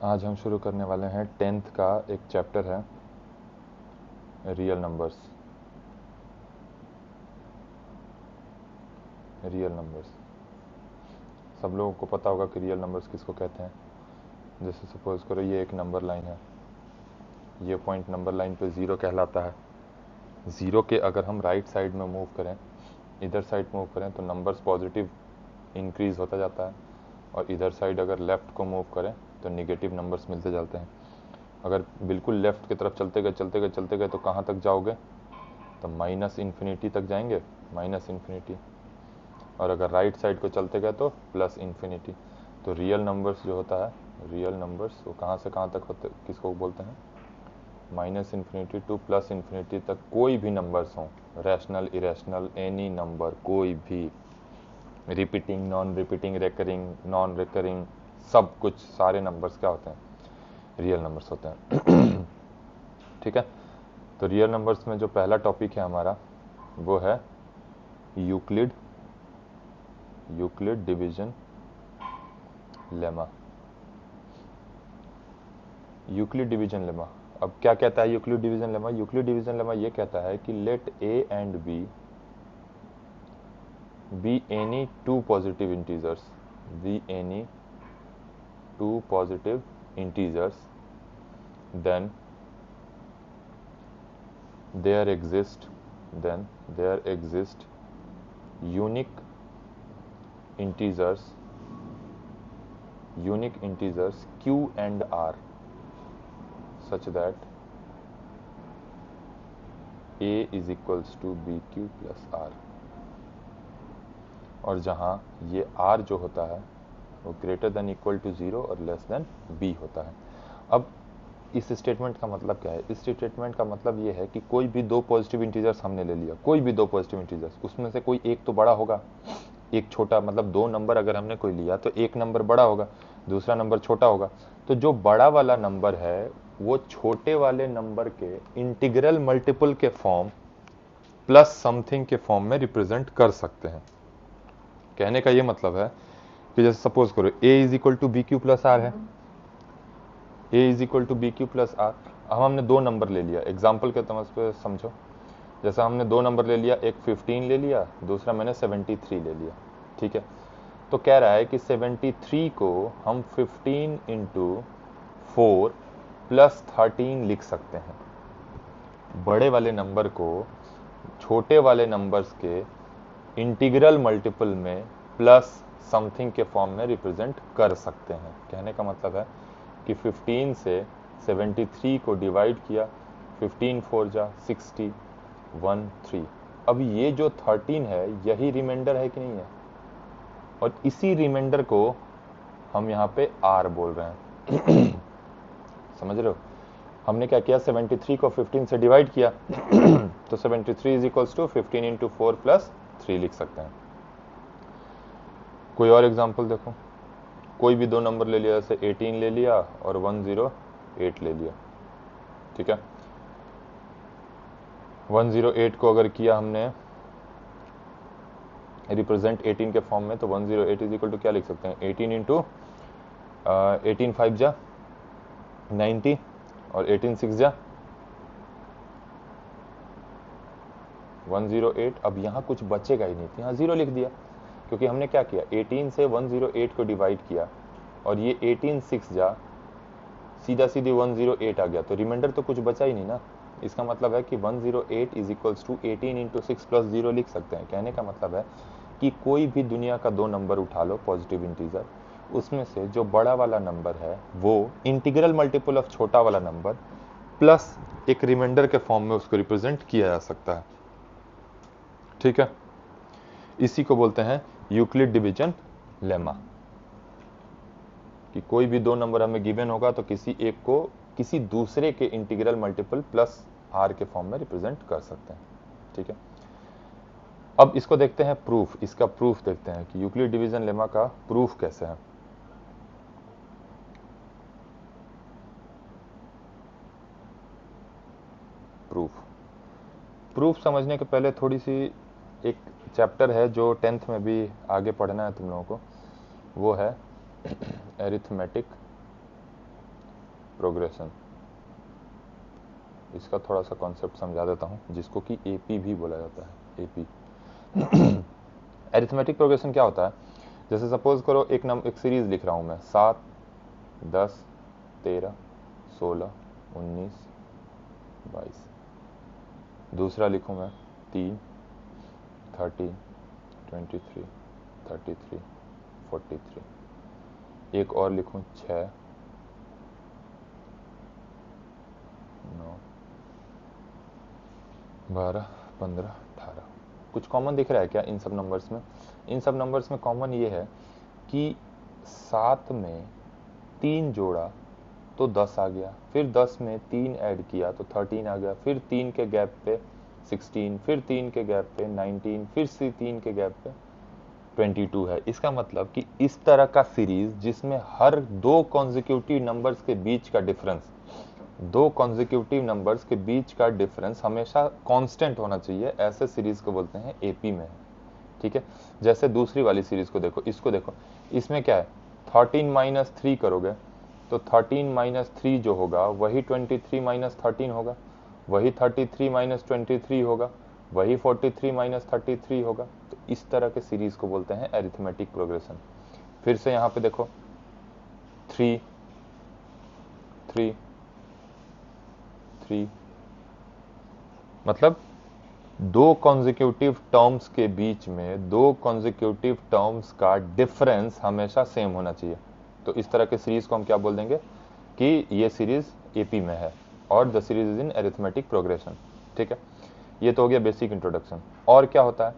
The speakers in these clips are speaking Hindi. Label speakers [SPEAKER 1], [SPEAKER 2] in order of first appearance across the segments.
[SPEAKER 1] आज हम शुरू करने वाले हैं 10th का एक चैप्टर है रियल नंबर्स। रियल नंबर्स सब लोगों को पता होगा कि रियल नंबर्स किसको कहते हैं। जैसे सपोज करो ये एक नंबर लाइन है, ये पॉइंट नंबर लाइन पे ज़ीरो कहलाता है। ज़ीरो के अगर हम राइट साइड में मूव करें, इधर साइड मूव करें तो नंबर्स पॉजिटिव इंक्रीज होता जाता है, और इधर साइड अगर लेफ़्ट को मूव करें तो निगेटिव नंबर्स मिलते जाते हैं। अगर बिल्कुल लेफ़्ट की तरफ चलते गए तो कहाँ तक जाओगे, तो माइनस इन्फिनिटी तक जाएंगे, माइनस इन्फिनिटी। और अगर राइट साइड को चलते गए तो प्लस इन्फिनिटी। तो रियल नंबर्स जो होता है, रियल नंबर्स वो कहाँ से कहाँ तक होते, किसको बोलते हैं, minus infinity two plus infinity तक कोई भी नंबर्स हों, रैशनल इरेशनल एनी नंबर, कोई भी, repeating non repeating recurring non recurring, सब कुछ सारे नंबर्स क्या होते हैं, रियल नंबर्स होते हैं। ठीक है। तो रियल नंबर्स में जो पहला टॉपिक है हमारा वो है Euclid division lemma. Euclid division lemma अब क्या कहता है Euclid division lemma? Euclid division lemma ये कहता है कि let a and b any two positive integers, be any two positive integers, then there exist unique integers q and r such that a is equals to bq plus r, और जहाँ ये r जो होता है वो ग्रेटर देन इक्वल टू 0 और लेस देन b होता है। अब इस स्टेटमेंट का मतलब क्या है? इस स्टेटमेंट का मतलब ये है कि कोई भी दो पॉजिटिव इंटीजर्स हमने ले लिया, कोई भी दो पॉजिटिव इंटीजर्स, उसमें से कोई एक तो बड़ा होगा, एक छोटा, मतलब दो नंबर अगर हमने कोई लिया तो एक नंबर बड़ा होगा, दूसरा नंबर छोटा होगा। तो जो बड़ा वाला नंबर है वो छोटे वाले नंबर के इंटीग्रल मल्टीपल के फॉर्म प्लस समथिंग के फॉर्म में रिप्रेजेंट कर सकते हैं। कहने का ये मतलब है कि जैसे सपोज करो a is equal to b q plus r है, a is equal to b q plus r. अब हमने दो नंबर ले लिया, एग्जाम्पल के तौर पे समझो, जैसा हमने दो नंबर ले लिया, एक 15 ले लिया, दूसरा मैंने 73 ले लिया। ठीक है। तो कह रहा है कि 73 को हम 15 इंटू 4 प्लस 13 लिख सकते हैं। बड़े वाले नंबर को छोटे वाले नंबर्स के इंटीग्रल मल्टीपल में प्लस समथिंग के फॉर्म में रिप्रेजेंट कर सकते हैं। कहने का मतलब है कि 15 से 73 को डिवाइड किया, 15 4 जा 60 1 3। अब ये जो 13 है यही रिमाइंडर है कि नहीं है, और इसी रिमाइंडर को हम यहाँ पे r बोल रहे हैं। समझ रहे हो? हमने क्या किया, 73 को 15 से डिवाइड किया तो 73 is equals to 15 into 4 plus 3 लिख सकते हैं। कोई और एग्जांपल देखो, कोई भी दो नंबर ले लिया, जैसे 18 ले लिया और 108 ले लिया। ठीक है। 108 को अगर किया हमने रिप्रेजेंट 18 के फॉर्म में, तो 108 इज इक्वल टू क्या लिख सकते हैं, 18 इंटू 18 5 जा 90 और 18 6 जा 108। अब यहाँ कुछ बचेगा ही नहीं, तो यहाँ 0 लिख दिया, क्योंकि हमने क्या किया, 18 से 108 को डिवाइड किया, और ये 18 6 जा सीधा सीधी 108 आ गया, तो रिमाइंडर तो कुछ बचा ही नहीं ना। इसका मतलब है कि 108 is equals to 18 into 6 plus 0 लिख सकते हैं। कहने का मतलब है कि कोई भी दुनिया का दो नंबर उठा लो पॉजिटिव इंटीजर, उसमें से जो बड़ा वाला नंबर है वो इंटीग्रल मल्टीपल ऑफ छोटा वाला नंबर प्लस एक रिमाइंडर के फॉर्म में उसको रिप्रेजेंट किया जा सकता है। ठीक है। इसी को बोलते हैं यूक्लिड डिवीजन लेमा, कि कोई भी दो नंबर हमें गिवन होगा तो किसी एक को किसी दूसरे के इंटीग्रल मल्टीपल प्लस r के फॉर्म में रिप्रेजेंट कर सकते हैं। ठीक है। अब इसको देखते हैं प्रूफ, इसका प्रूफ देखते हैं कि यूक्लिड डिवीजन लेमा का प्रूफ कैसे है। प्रूफ समझने के पहले थोड़ी सी एक चैप्टर है जो 10th में भी आगे पढ़ना है तुम लोगों को, वो है एरिथमेटिक प्रोग्रेशन, इसका थोड़ा सा कॉन्सेप्ट समझा देता हूँ, जिसको कि एपी भी बोला जाता है। एपी अरिथमेटिक प्रोग्रेशन क्या होता है, जैसे सपोज करो एक सीरीज लिख रहा हूँ मैं, 7, 10, 13, 16, 19, 22। दूसरा लिखूँ मैं 3, 13, 23, 33, 43। एक और लिखूँ 6, 9, 12, 15, 18। कुछ कॉमन दिख रहा है क्या इन सब नंबर्स में? इन सब नंबर्स में कॉमन ये है कि 7 में 3 जोड़ा तो 10 आ गया, फिर 10 में 3 ऐड किया तो 13 आ गया, फिर 3 के गैप पे 16, फिर 3 के गैप पे 19, फिर से 3 के गैप पे 22 है। इसका मतलब कि इस तरह का सीरीज जिसमें हर दो कॉन्जिक्यूटिव नंबर्स के बीच का डिफरेंस, दो कॉन्जिक्यूटिव नंबर्स के बीच का डिफरेंस हमेशा कांस्टेंट होना चाहिए, ऐसे सीरीज को बोलते हैं एपी में। ठीक है, जैसे दूसरी वाली सीरीज को देखो, इसको देखो, इसमें क्या है, 13 - 3 करोगे तो 13 - 3 जो होगा वही 23 - 13 होगा, वही 33 - 23 होगा, वही 43 - 33 होगा। तो इस तरह के सीरीज को बोलते हैं अरिथमेटिक प्रोग्रेशन। फिर से यहां पे देखो 3 3 3, मतलब दो कॉन्जिक्यूटिव टर्म्स के बीच में दो कॉन्जिक्यूटिव टर्म्स का डिफरेंस हमेशा सेम होना चाहिए। तो इस तरह के सीरीज को हम क्या बोल देंगे कि ये सीरीज एपी में है और the series is in arithmetic progression. ठीक है, ये तो हो गया बेसिक इंट्रोडक्शन। और क्या होता है,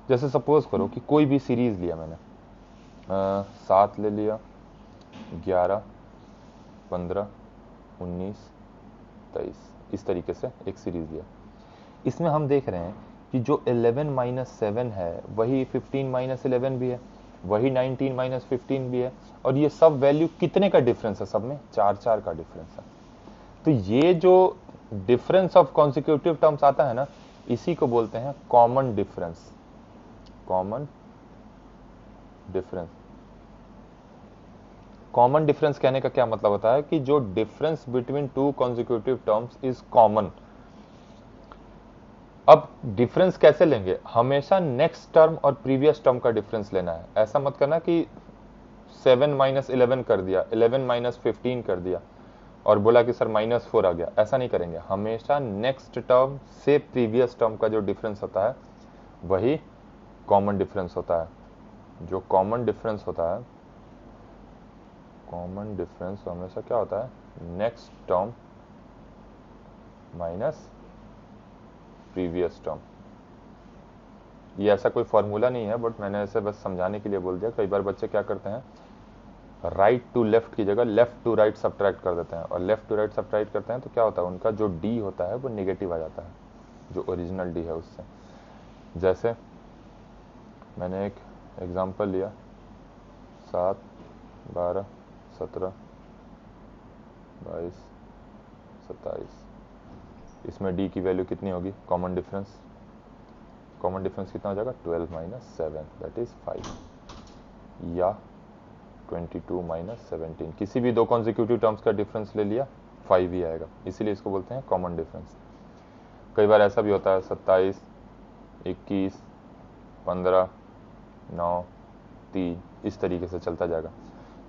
[SPEAKER 1] जैसे सपोज करो कि कोई भी सीरीज लिया मैंने, 7 ले लिया, 11, 15, 19, 23, इस तरीके से एक सीरीज लिया। इसमें हम देख रहे हैं कि जो 11 - 7 है वही 15 - 11 भी है, वही 19 - 15 भी है, और ये सब वैल्यू कितने का डिफरेंस है, सब में 4 का डिफरेंस है। तो ये जो डिफरेंस ऑफ कॉन्सिक्यूटिव टर्म्स आता है ना, इसी को बोलते हैं common difference. Common difference, common difference कहने का क्या मतलब होता है कि जो difference between two consecutive terms is common. अब डिफरेंस कैसे लेंगे, हमेशा नेक्स्ट टर्म और प्रीवियस टर्म का डिफरेंस लेना है। ऐसा मत करना कि 7 - 11 कर दिया, 11 - 15 कर दिया और बोला कि सर -4 आ गया, ऐसा नहीं करेंगे। हमेशा नेक्स्ट टर्म से प्रीवियस टर्म का जो डिफरेंस होता है वही कॉमन डिफरेंस होता है। जो कॉमन डिफरेंस होता है, कॉमन डिफरेंस हमेशा क्या होता है, next term minus previous term. ये ऐसा कोई फॉर्मूला नहीं है, बट मैंने ऐसे बस समझाने के लिए बोल दिया। कई बार बच्चे क्या करते हैं, राइट टू लेफ्ट की जगह लेफ्ट टू राइट सब्ट्रैक्ट कर देते हैं, और लेफ्ट टू राइट सब्ट्रैक्ट करते हैं तो क्या होता है, उनका जो डी होता है वो नेगेटिव आ जाता है, जो ओरिजिनल डी है उससे। जैसे मैंने एक एग्जांपल लिया, 7, 12, 17, 22, 27, इसमें डी की वैल्यू कितनी होगी, कॉमन डिफरेंस, कॉमन डिफरेंस कितना हो जाएगा, 12 - 7 दैट इज 5, या 22 - 17, किसी भी दो कॉन्जिक्यूटिव टर्म्स का डिफरेंस ले लिया 5 ही आएगा, इसीलिए इसको बोलते हैं कॉमन डिफरेंस। कई बार ऐसा भी होता है 27, 21, 15, 9, 3, इस तरीके से चलता जाएगा।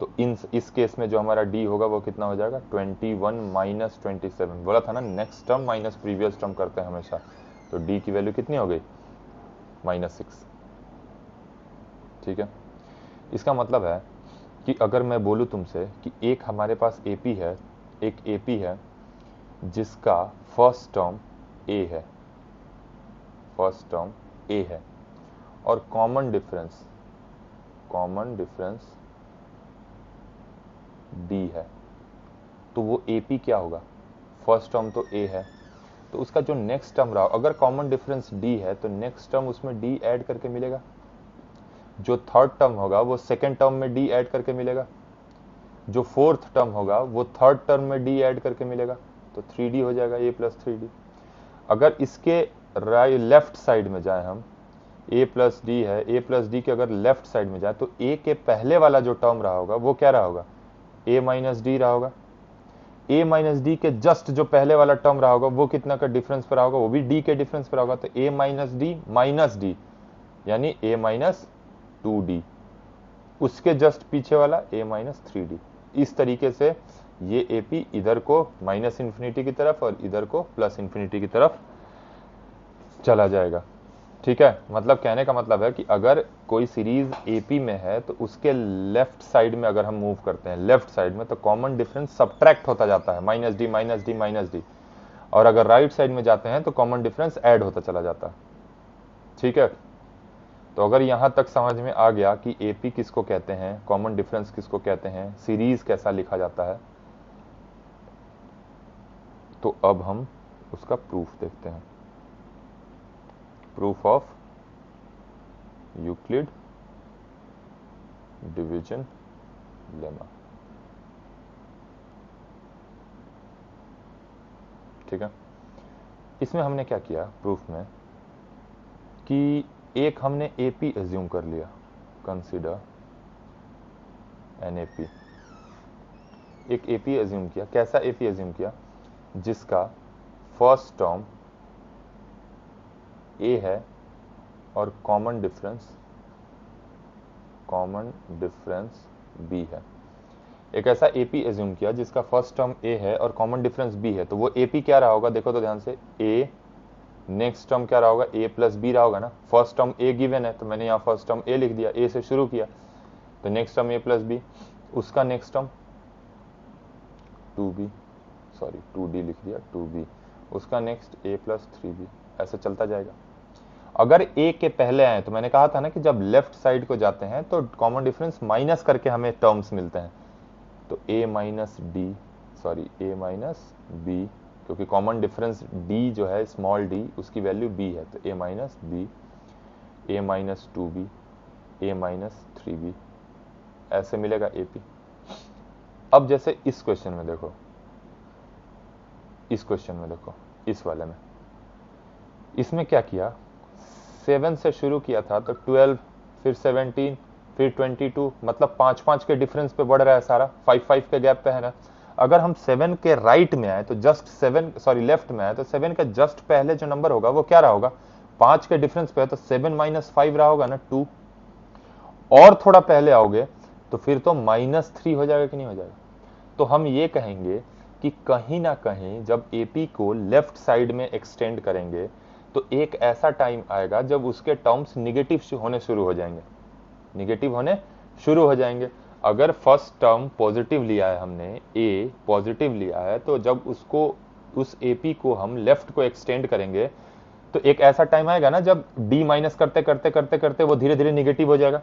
[SPEAKER 1] तो इस केस में जो हमारा डी होगा वो कितना हो जाएगा, 21 - 27। बोला था ना next term minus previous term करते हैं हमेशा, तो डी की वैल्यू कितनी हो गई, -6। ठीक है, इसका मतलब है कि अगर मैं बोलूं तुमसे कि एक हमारे पास एपी है, एक एपी है जिसका फर्स्ट टर्म ए है, फर्स्ट टर्म ए है, और कॉमन डिफरेंस डी है, तो वो एपी क्या होगा, फर्स्ट टर्म तो ए है, तो उसका जो नेक्स्ट टर्म रहा, अगर कॉमन डिफरेंस डी है तो नेक्स्ट टर्म उसमें डी ऐड करके मिलेगा, जो थर्ड टर्म होगा वो सेकेंड टर्म में डी ऐड करके मिलेगा, जो फोर्थ टर्म होगा वो थर्ड टर्म में डी ऐड करके मिलेगा, तो 3D हो जाएगा, a + 3D। अगर इसके लेफ्ट साइड में जाए हम, a + d है, a + d के अगर लेफ्ट साइड में जाए तो a के पहले वाला जो टर्म रहा होगा वो क्या रहा होगा, a - d रहा होगा, a माइनस डी के जस्ट जो पहले वाला टर्म रहा होगा वो कितना का डिफरेंस पर होगा, वो भी d के डिफरेंस पर होगा, तो a माइनस डी यानी a माइनस 2d, उसके जस्ट पीछे वाला a माइनस 3d। इस तरीके से ये AP इधर को माइनस इन्फिनिटी की तरफ और इधर को प्लस इन्फिनिटी की तरफ चला जाएगा। ठीक है, मतलब कहने का मतलब है कि अगर कोई सीरीज AP में है तो उसके लेफ्ट साइड में अगर हम मूव करते हैं लेफ्ट साइड में, तो कॉमन डिफरेंस सब्ट्रैक्ट होता जाता है, minus D minus D minus D, और अगर राइट साइड में जाते हैं तो कॉमन डिफरेंस ऐड होता चला जाता है। ठीक है, तो अगर यहां तक समझ में आ गया कि AP किसको कहते हैं, कॉमन डिफरेंस किसको कहते हैं, सीरीज कैसा लिखा जाता है, तो अब हम उसका प्रूफ देखते हैं। Proof of Euclid division lemma. ठीक है, इसमें हमने क्या किया प्रूफ में कि एक हमने AP एज्यूम कर लिया, कंसीडर एन AP, एक AP एज्यूम किया। कैसा AP एज्यूम किया, जिसका फर्स्ट टर्म A है और कॉमन डिफरेंस B है। एक ऐसा AP एज्यूम किया जिसका फर्स्ट टर्म A है और कॉमन डिफरेंस B है, तो वो AP क्या रहा होगा, देखो तो ध्यान से, A नेक्स्ट टर्म क्या रहा होगा, A प्लस B रहा होगा ना। फर्स्ट टर्म A गिवन है तो मैंने यहाँ फर्स्ट टर्म A लिख दिया, A से शुरू किया, तो next term A plus B, उसका नेक्स्ट टर्म 2D लिख दिया 2B, उसका नेक्स्ट A प्लस 3B, ऐसे चलता जाएगा। अगर A के पहले आए तो मैंने कहा था ना कि जब लेफ्ट साइड को जाते हैं तो कॉमन डिफरेंस माइनस करके हमें टर्म्स मिलते हैं, तो A माइनस B, क्योंकि कॉमन डिफरेंस D जो है स्मॉल d उसकी वैल्यू B है, तो A minus B, A minus 2B, A minus 3B, ऐसे मिलेगा AP। अब जैसे इस क्वेश्चन में देखो, इस वाले में, इसमें क्या किया, 7 से शुरू किया था तो 12, फिर 17, फिर 22, मतलब 5-5 के डिफरेंस पे बढ़ रहा है सारा, 5-5 के गैप पे है ना। अगर हम 7 के राइट में आए तो लेफ्ट में आए तो 7 के जस्ट पहले जो नंबर होगा वो क्या रहा होगा, 5 के डिफरेंस पे है तो 7 माइनस 5 रहा होगा ना 2, और थोड़ा पहले आओगे तो फिर तो -3 हो जाएगा कि नहीं हो जाएगा। तो हम ये कहेंगे कि कहीं ना कहीं जब AP को लेफ्ट साइड में एक्सटेंड करेंगे तो एक ऐसा टाइम आएगा जब उसके टर्म्स निगेटिव होने शुरू हो जाएंगे। अगर फर्स्ट टर्म पॉजिटिव लिया है हमने, A पॉजिटिव लिया है, तो जब उस AP को हम लेफ्ट को एक्सटेंड करेंगे तो एक ऐसा टाइम आएगा ना जब D माइनस करते करते करते करते वो धीरे धीरे निगेटिव हो जाएगा।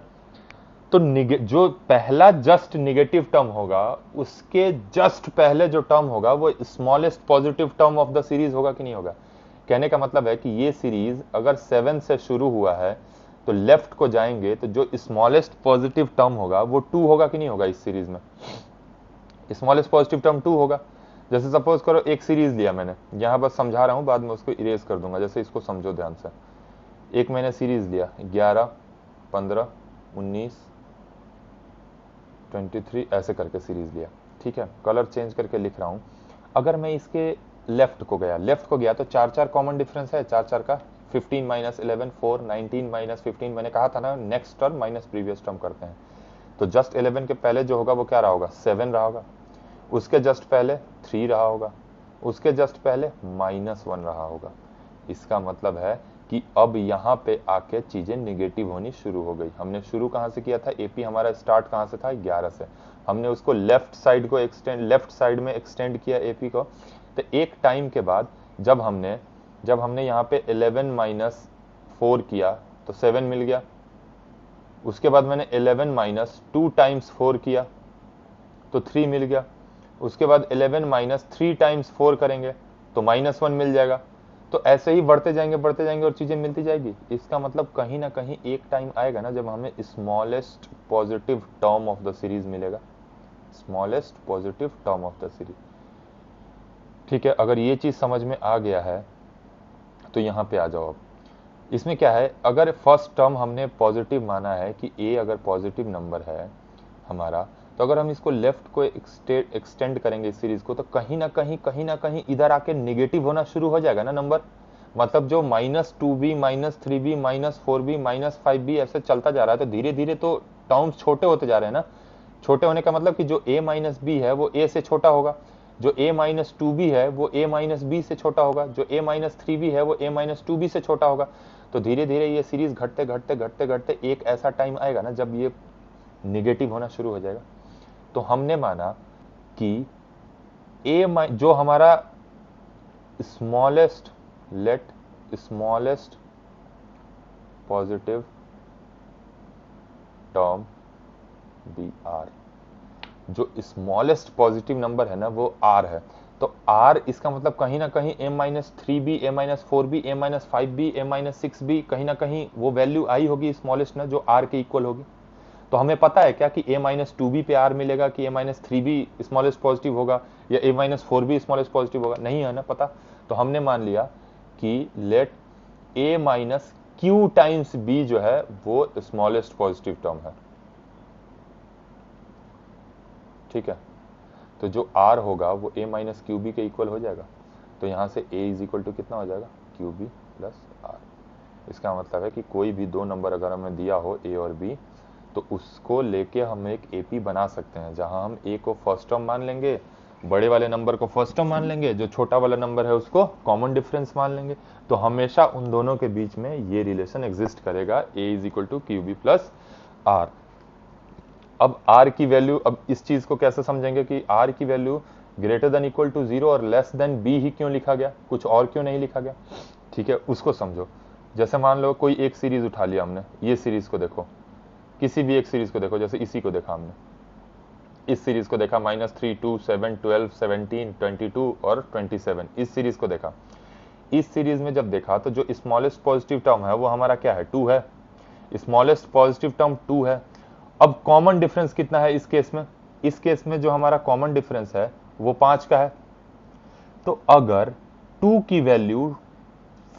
[SPEAKER 1] तो जो पहला जस्ट निगेटिव टर्म होगा उसके जस्ट पहले जो टर्म होगा वो smallest positive term of the series होगा कि नहीं होगा। कहने का मतलब है कि ये सीरीज अगर 7 से शुरू हुआ है तो लेफ्ट को जाएंगे तो जो स्मॉलेस्ट पॉजिटिव टर्म होगा वो 2 होगा कि नहीं होगा। इस सीरीज में स्मॉलेस्ट पॉजिटिव टर्म 2 होगा। जैसे सपोज करो एक सीरीज लिया मैंने, यहां बस समझा रहा हूं, बाद में उसको इरेज कर दूंगा। जैसे इसको समझो ध्यान से, एक मैंने सीरीज लिया 11, 15, 19, 23 ऐसे करके सीरीज लिया। ठीक है, कलर चेंज करके लिख रहा हूं। अगर मैं इसके लेफ्ट को गया तो 4-4 कॉमन डिफरेंस है, 4-4 का 15 माइनस 11 4, 19 माइनस 15, मैंने कहा था ना next term minus previous term करते हैं। तो जस्ट 11 के पहले जो होगा वो क्या रहा होगा, 7 रहा होगा, उसके जस्ट पहले 3 रहा होगा, उसके जस्ट पहले -1 रहा होगा। इसका मतलब है कि अब यहाँ पे आके चीजें निगेटिव होनी शुरू हो गई। हमने शुरू कहाँ से किया था, AP हमारा स्टार्ट कहाँ से था, 11 से। हमने उसको लेफ्ट साइड में एक्सटेंड किया AP को। तो एक टाइम के बाद जब हमने यहाँ पे 11 माइनस 4 किया तो 7 मिल गया। उसके बाद मैंने 11 माइनस 2 टाइम्स 4 किया तो 3 मिल गया। उसके बाद 11 माइनस 3 टाइम्स 4 करेंगे तो -1 मिल जाएगा। तो ऐसे ही बढ़ते जाएंगे और चीजें मिलती जाएगी। इसका मतलब कहीं ना कहीं एक टाइम आएगा ना जब हमें smallest positive term of the series मिलेगा, smallest positive term of the series. ठीक है, अगर ये चीज समझ में आ गया है तो यहां पे आ जाओ। अब इसमें क्या है, अगर फर्स्ट टर्म हमने पॉजिटिव माना है कि A अगर पॉजिटिव नंबर है हमारा, तो अगर हम इसको लेफ्ट को एक्सटेंड करेंगे इस सीरीज को, तो कहीं ना कहीं इधर आके निगेटिव होना शुरू हो जाएगा ना नंबर। मतलब जो -2b, -3b, -4b, -5b ऐसे चलता जा रहा है, तो धीरे धीरे तो टर्म्स छोटे होते जा रहे हैं ना। छोटे होने का मतलब कि जो a - b है वो a से छोटा होगा, जो a - 2b है वो a - b से छोटा होगा, जो a - 3b है वो a - 2b से छोटा होगा। तो धीरे धीरे ये सीरीज घटते घटते घटते घटते एक ऐसा टाइम आएगा ना जब ये निगेटिव होना शुरू हो जाएगा। तो हमने माना कि जो हमारा smallest, let smallest positive term be r, जो स्मॉलेस्ट पॉजिटिव नंबर है ना वो आर है। तो आर इसका मतलब कहीं ना कहीं a - 3b, a - 4b, a - 5b, a - 6b, कहीं ना कहीं वो वैल्यू आई होगी स्मॉलेस्ट ना, जो आर के इक्वल होगी। तो हमें पता है क्या कि a - 2b पे आर मिलेगा, कि a - 3b स्मॉलेस्ट पॉजिटिव होगा, या a - 4b स्मॉलेस्ट पॉजिटिव होगा? नहीं है ना पता। तो हमने मान लिया कि let a - q times b जो है वो स्मॉलेस्ट पॉजिटिव टर्म है। ठीक है, तो जो r होगा वो a - qb के इक्वल हो जाएगा। तो यहां से a इज इक्वल टू कितना हो जाएगा? qb plus r। इसका मतलब है कि कोई भी दो नंबर अगर हमें दिया हो a और b, तो उसको लेके हम एक एपी बना सकते हैं, जहां हम a को फर्स्ट टर्म मान लेंगे, बड़े वाले नंबर को फर्स्ट टर्म मान लेंगे, जो छोटा वाला नंबर है उसको कॉमन डिफरेंस मान लेंगे। तो हमेशा उन दोनों के बीच में ये रिलेशन एग्जिस्ट करेगा, a is equal to QB plus R। अब r की वैल्यू, अब इस चीज को कैसे समझेंगे कि r की value greater than equal to 0 और लेस देन b ही क्यों लिखा गया, कुछ और क्यों नहीं लिखा गया? ठीक है, उसको समझो। जैसे मान लो कोई एक सीरीज उठा लिया हमने, ये सीरीज को देखो, किसी भी एक सीरीज को देखो, जैसे इसी को देखा हमने, इस सीरीज को देखा -3, 2, 7, 12, 17, 22 और 27, इस सीरीज को देखा। इस सीरीज में जब देखा तो जो स्मॉलेस्ट पॉजिटिव टर्म है वो हमारा क्या है? 2 है। स्मॉलेस्ट पॉजिटिव टर्म 2 है। अब कॉमन डिफरेंस कितना है इस केस में? इस केस में जो हमारा कॉमन डिफरेंस है वो 5 का है। तो अगर 2 की वैल्यू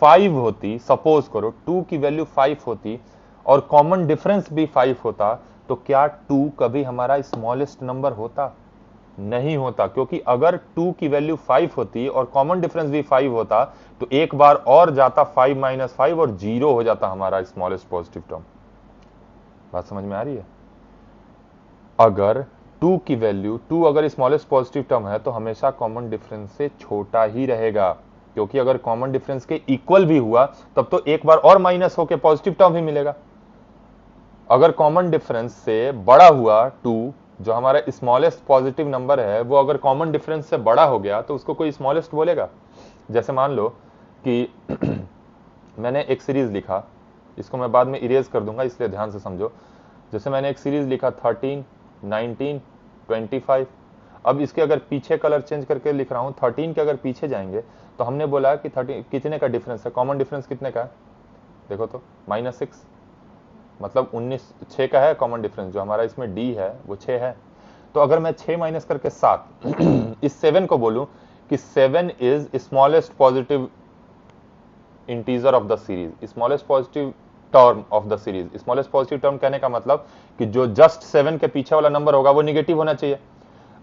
[SPEAKER 1] 5 होती, सपोज करो 2 की वैल्यू 5 होती और कॉमन डिफरेंस भी 5 होता, तो क्या 2 कभी हमारा स्मॉलेस्ट नंबर होता? नहीं होता, क्योंकि अगर 2 की वैल्यू 5 होती और कॉमन डिफरेंस भी 5 होता, तो एक बार और जाता 5 - 5 और 0 हो जाता हमारा स्मॉलेस्ट पॉजिटिव टर्म। बात समझ में आ रही है? अगर 2 की वैल्यू 2 अगर स्मॉलेस्ट पॉजिटिव टर्म है, तो हमेशा कॉमन डिफरेंस से छोटा ही रहेगा, क्योंकि अगर कॉमन डिफरेंस के इक्वल भी हुआ तब तो एक बार और माइनस होकर पॉजिटिव टर्म ही मिलेगा। अगर कॉमन डिफरेंस से बड़ा हुआ 2, जो हमारा स्मॉलेस्ट पॉजिटिव नंबर है, वो अगर कॉमन डिफरेंस से बड़ा हो गया तो उसको कोई स्मॉलेस्ट बोलेगा? जैसे मान लो कि मैंने एक सीरीज लिखा, इसको मैं बाद में इरेज कर दूंगा, इसलिए ध्यान से समझो। जैसे मैंने एक सीरीज लिखा 13, 19, 25। अब इसके अगर पीछे कलर चेंज करके लिख रहा हूं, 13 के अगर पीछे जाएंगे तो हमने बोला कि 13 कितने का डिफरेंस है? कॉमन डिफरेंस कितने का है? देखो तो -6, मतलब 19, 6 का है कॉमन डिफरेंस। जो हमारा इसमें डी है वो 6 है। तो अगर मैं 6 माइनस करके 7 इस 7 को बोलूं कि 7 is smallest positive integer of the series, smallest positive term of the series. Smallest positive term कहने का मतलब कि जो जस्ट 7 के पीछे वाला नंबर होगा वो निगेटिव होना चाहिए।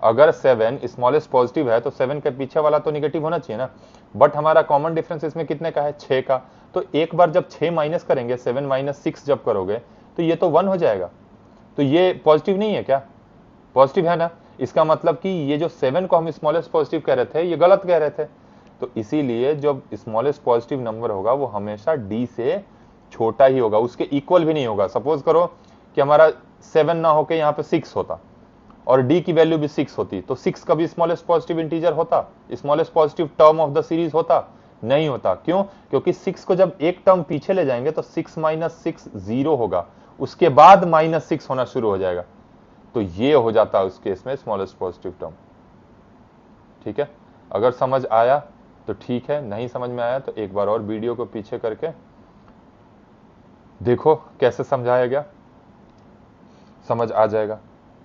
[SPEAKER 1] अगर 7 स्मॉलेस्ट पॉजिटिव है तो 7 के पीछे वाला तो निगेटिव होना चाहिए ना। बट हमारा कॉमन डिफरेंस इसमें कितने का है? 6 का। तो एक बार जब 6 माइनस करेंगे, 7 - 6 जब करोगे तो ये तो 1 हो जाएगा। तो ये पॉजिटिव नहीं है क्या? पॉजिटिव है ना। इसका मतलब कि ये जो 7 को हम स्मॉलेस्ट पॉजिटिव कह रहे थे, ये गलत कह रहे थे। तो इसीलिए जो स्मॉलेस्ट पॉजिटिव नंबर होगा वो हमेशा डी से छोटा ही होगा, उसके इक्वल भी नहीं होगा। सपोज करो कि हमारा 7 ना होके यहाँ पे 6 होता और डी की वैल्यू भी 6 होती, तो 6 कभी स्मॉलेस्ट पॉजिटिव इंटीजर होता? Smallest positive term of the series होता? नहीं होता। क्यों? क्योंकि 6 को जब एक टर्म पीछे ले जाएंगे तो 6 - 6 0 होगा, उसके बाद -6 होना शुरू हो जाएगा। तो ये हो जाता है उस केस में स्मॉलेस्ट पॉजिटिव टर्म। ठीक है, अगर समझ आया तो ठीक है, नहीं समझ में आया तो एक बार और वीडियो को पीछे करके देखो कैसे समझाया गया, समझ आ जाएगा।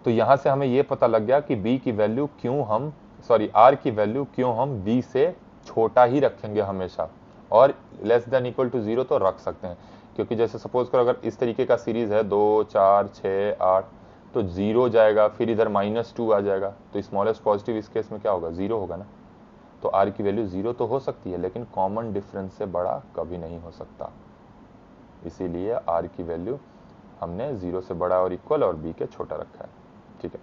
[SPEAKER 1] तो यहां से हमें यह पता लग गया कि b की वैल्यू क्यों हम r की वैल्यू क्यों हम b से छोटा ही रखेंगे हमेशा, और लेस देन इक्वल टू 0 तो रख सकते हैं। क्योंकि जैसे सपोज करो अगर इस तरीके का सीरीज है 2, 4, 6, 8, तो 0 जाएगा, फिर इधर -2 आ जाएगा, तो स्मॉलेस्ट पॉजिटिव इस केस में क्या होगा, 0 होगा ना। तो r की वैल्यू 0 तो हो सकती है, लेकिन कॉमन डिफरेंस से बड़ा कभी नहीं हो सकता, इसीलिए r की वैल्यू हमने 0 से बड़ा और इक्वल और b के छोटा रखा है। ठीक है,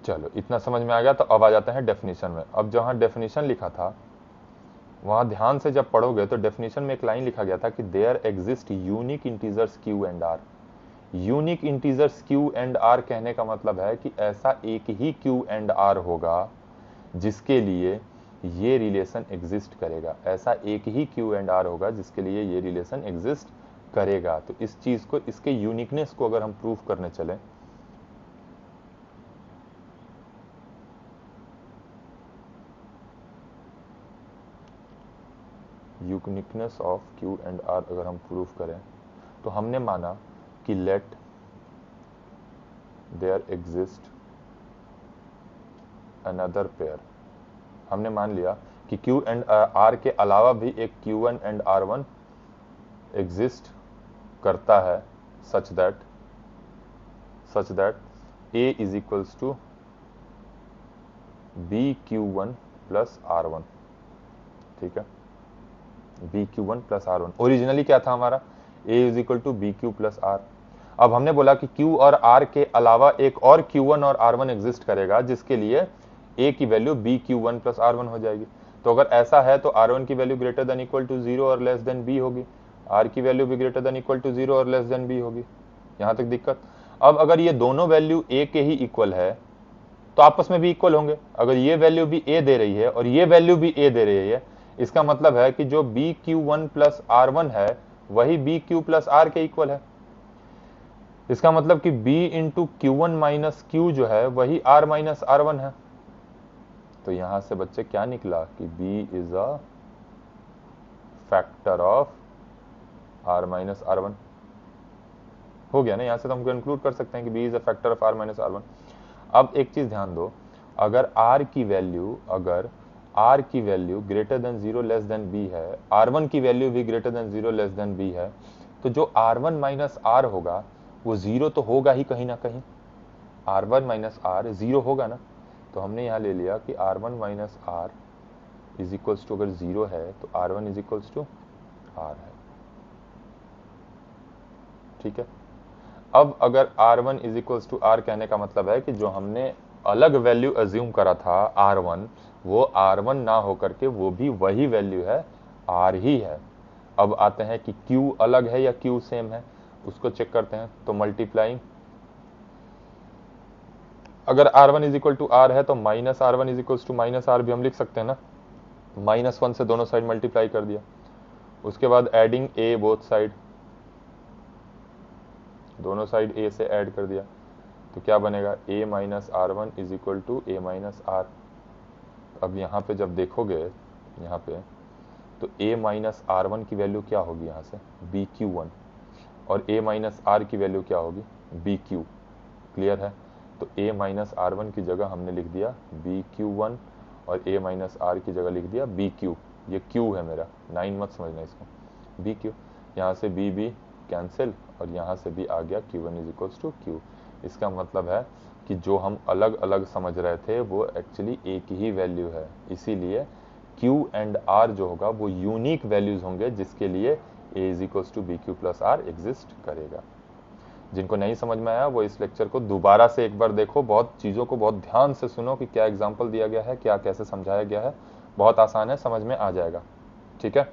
[SPEAKER 1] चलो इतना समझ में आ गया। तो अब आ जाते हैं डेफिनेशन में। अब जहां डेफिनेशन लिखा था वहां ध्यान से जब पढ़ोगे तो डेफिनेशन में एक लाइन लिखा गया था कि there exist unique integers q and r। Unique integers q and r कहने का मतलब है कि ऐसा एक ही q एंड r होगा जिसके लिए ये रिलेशन एग्जिस्ट करेगा, ऐसा एक ही q एंड r होगा जिसके लिए ये रिलेशन एग्जिस्ट करेगा। तो इस चीज को, इसके यूनिकनेस को अगर हम प्रूव करने चले, uniqueness of q and r अगर हम प्रूव करें, तो हमने माना कि let there exist another pair. हमने मान लिया कि q एंड r के अलावा भी एक q1 एंड r1 एग्जिस्ट करता है, such that a is equals to bq1 plus r1। ठीक है, bq1 प्लस r1 ओरिजिनली क्या था हमारा, a is equal to bq plus r। अब हमने बोला कि q और r के अलावा एक और q1 और r1 एग्जिस्ट करेगा जिसके लिए a की वैल्यू bq1 प्लस r1 हो जाएगी। तो अगर ऐसा है तो r1 की value greater than equal to 0 और लेस देन b होगी, r की वैल्यू भी ग्रेटर देन इक्वल टू 0 और लेस देन b होगी। यहां तक दिक्कत। अब अगर ये दोनों वैल्यू a के ही इक्वल है तो आपस में भी इक्वल होंगे। अगर ये वैल्यू भी a दे रही है और ये वैल्यू भी a दे रही है, इसका मतलब है कि जो bq1 प्लस r1 है वही bq प्लस r के इक्वल है। इसका मतलब कि b into q1 minus q जो है वही r माइनस r1 है। तो यहां से बच्चे क्या निकला कि b is a factor of r minus r1। हो गया ना, यहां से तो हम कंक्लूड कर सकते हैं कि b is a factor of r minus r1। अब एक चीज ध्यान दो, अगर r की value greater then 0 less than b है, r1 की वैल्यू भी greater then 0 less than b है, तो जो r1 माइनस r होगा वो 0 तो होगा ही कहीं ना कहीं, r1 माइनस r 0 होगा ना। तो हमने यहां ले लिया कि r1 minus r is equals to, अगर 0 है तो r1 is equals to r है। ठीक है, अब अगर r1 is equals to r कहने का मतलब है कि जो हमने अलग वैल्यू अज्यूम करा था r1, वो r1 ना होकर के वो भी वही वैल्यू है, r ही है। अब आते हैं कि q अलग है या q सेम है, उसको चेक करते हैं। तो मल्टीप्लाइंग, अगर r1 is equal to r है तो minus r1 is equals to minus r भी हम लिख सकते हैं ना। -1 से दोनों साइड मल्टीप्लाई कर दिया, उसके बाद एडिंग a बोथ साइड, दोनों साइड a से ऐड कर दिया, तो क्या बनेगा, a minus r1 is equal to a minus r। अब यहाँ पे जब देखोगे यहाँ पे, तो a माइनस r1 की वैल्यू क्या होगी यहाँ से, bq1, और a माइनस r की वैल्यू क्या होगी, bq। क्लियर है, तो a माइनस r1 की जगह हमने लिख दिया bq1 और a माइनस r की जगह लिख दिया bq। ये q है मेरा, 9 मत समझना इसको, bq। यहाँ से b कैंसिल और यहाँ से भी आ गया q1 is equals to q। इसका मतलब है कि जो हम अलग अलग समझ रहे थे वो एक्चुअली एक ही वैल्यू है, इसीलिए q एंड r जो होगा वो यूनिक वैल्यूज होंगे जिसके लिए a is equals to bq plus r exist करेगा। जिनको नहीं समझ में आया वो इस लेक्चर को दोबारा से एक बार देखो, बहुत चीज़ों को बहुत ध्यान से सुनो कि क्या एग्जाम्पल दिया गया है, क्या कैसे समझाया गया है। बहुत आसान है, समझ में आ जाएगा। ठीक है।